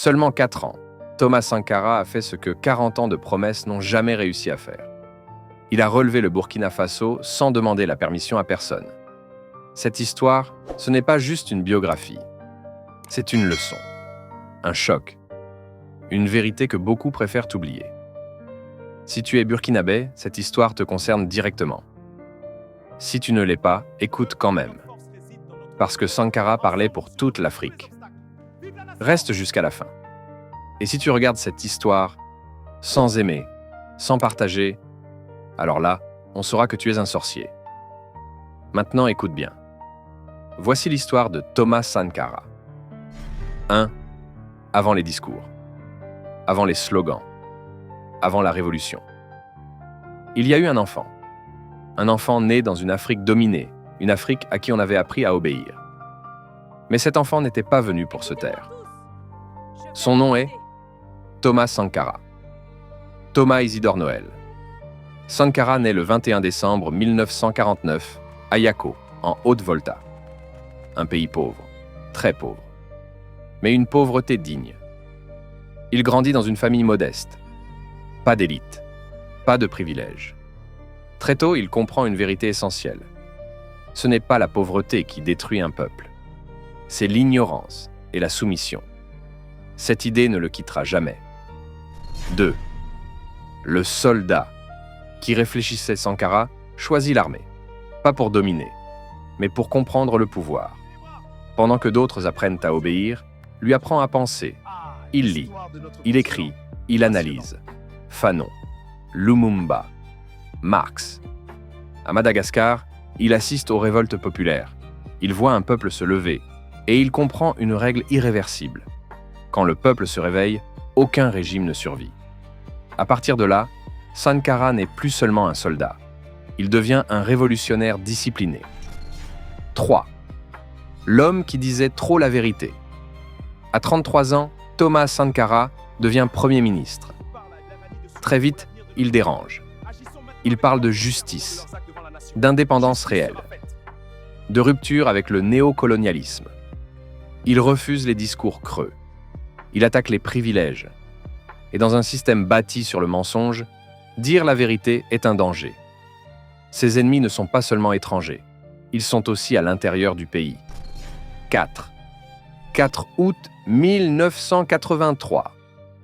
Seulement 4 ans, Thomas Sankara a fait ce que 40 ans de promesses n'ont jamais réussi à faire. Il a relevé le Burkina Faso sans demander la permission à personne. Cette histoire, ce n'est pas juste une biographie. C'est une leçon, un choc, une vérité que beaucoup préfèrent oublier. Si tu es burkinabé, cette histoire te concerne directement. Si tu ne l'es pas, écoute quand même. Parce que Sankara parlait pour toute l'Afrique. Reste jusqu'à la fin. Et si tu regardes cette histoire sans aimer, sans partager, alors là, on saura que tu es un sorcier. Maintenant, écoute bien. Voici l'histoire de Thomas Sankara. 1. Avant les discours. Avant les slogans. Avant la révolution. Il y a eu un enfant. Un enfant né dans une Afrique dominée, une Afrique à qui on avait appris à obéir. Mais cet enfant n'était pas venu pour se taire. Son nom est Thomas Sankara. Thomas Isidore Noël. Sankara naît le 21 décembre 1949 à Yako, en Haute-Volta. Un pays pauvre, très pauvre. Mais une pauvreté digne. Il grandit dans une famille modeste. Pas d'élite, pas de privilèges. Très tôt, il comprend une vérité essentielle. Ce n'est pas la pauvreté qui détruit un peuple. C'est l'ignorance et la soumission. Cette idée ne le quittera jamais. 2. Le soldat qui réfléchissait Sankara choisit l'armée. Pas pour dominer, mais pour comprendre le pouvoir. Pendant que d'autres apprennent à obéir, lui apprend à penser. Il lit, il écrit, il analyse. Fanon, Lumumba, Marx. À Madagascar, il assiste aux révoltes populaires. Il voit un peuple se lever et il comprend une règle irréversible. Quand le peuple se réveille, aucun régime ne survit. À partir de là, Sankara n'est plus seulement un soldat. Il devient un révolutionnaire discipliné. 3. L'homme qui disait trop la vérité. À 33 ans, Thomas Sankara devient Premier ministre. Très vite, il dérange. Il parle de justice, d'indépendance réelle, de rupture avec le néocolonialisme. Il refuse les discours creux. Il attaque les privilèges. Et dans un système bâti sur le mensonge, dire la vérité est un danger. Ses ennemis ne sont pas seulement étrangers, ils sont aussi à l'intérieur du pays. 4. 4 août 1983.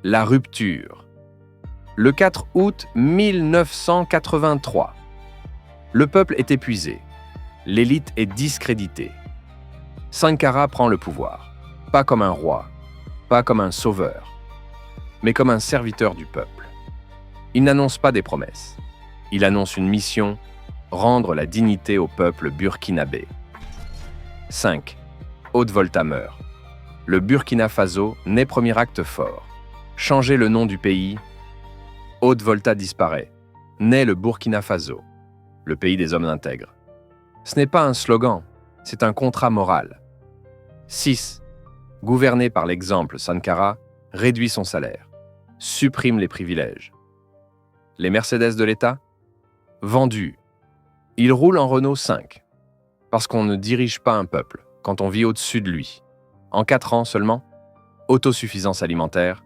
La rupture. Le 4 août 1983. Le peuple est épuisé. L'élite est discréditée. Sankara prend le pouvoir, pas comme un roi, pas comme un sauveur, mais comme un serviteur du peuple. Il n'annonce pas des promesses. Il annonce une mission, rendre la dignité au peuple burkinabé. 5. Haute-Volta meurt. Le Burkina Faso naît premier acte fort. Changer le nom du pays. Haute-Volta disparaît. Naît le Burkina Faso, le pays des hommes intègres. Ce n'est pas un slogan, c'est un contrat moral. 6. Gouverné par l'exemple, Sankara réduit son salaire, supprime les privilèges. Les Mercedes de l'État? Vendus. Il roule en Renault 5. Parce qu'on ne dirige pas un peuple quand on vit au-dessus de lui. En 4 ans seulement, autosuffisance alimentaire,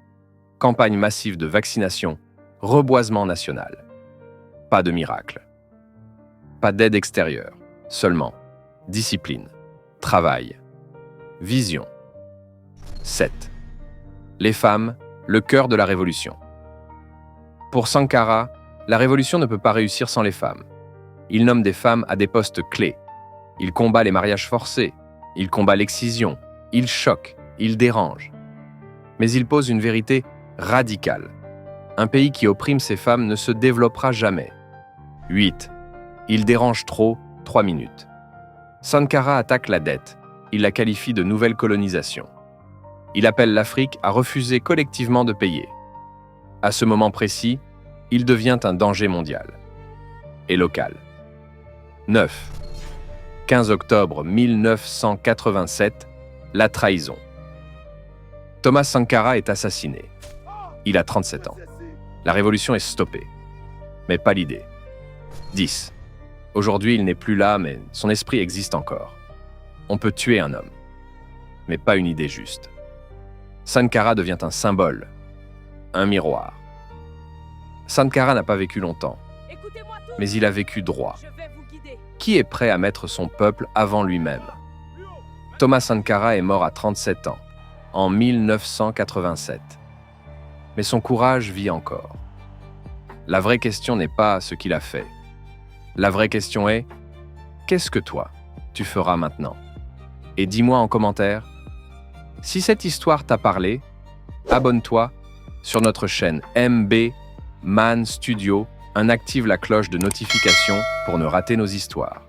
campagne massive de vaccination, reboisement national. Pas de miracle. Pas d'aide extérieure, seulement discipline, travail, vision. 7. Les femmes, le cœur de la révolution. Pour Sankara, la révolution ne peut pas réussir sans les femmes. Il nomme des femmes à des postes clés. Il combat les mariages forcés, il combat l'excision, il choque, il dérange. Mais il pose une vérité radicale. Un pays qui opprime ses femmes ne se développera jamais. 8. Il dérange trop, 3 minutes. Sankara attaque la dette. Il la qualifie de nouvelle colonisation. Il appelle l'Afrique à refuser collectivement de payer. À ce moment précis, il devient un danger mondial et local. 9. 15 octobre 1987, la trahison. Thomas Sankara est assassiné. Il a 37 ans. La révolution est stoppée. Mais pas l'idée. 10. Aujourd'hui, il n'est plus là, mais son esprit existe encore. On peut tuer un homme, mais pas une idée juste. Sankara devient un symbole, un miroir. Sankara n'a pas vécu longtemps, mais il a vécu droit. Qui est prêt à mettre son peuple avant lui-même? Thomas Sankara est mort à 37 ans, en 1987. Mais son courage vit encore. La vraie question n'est pas ce qu'il a fait. La vraie question est, qu'est-ce que toi, tu feras maintenant? Et dis-moi en commentaire, si cette histoire t'a parlé, abonne-toi sur notre chaîne MB Man Studio, active la cloche de notification pour ne rater nos histoires.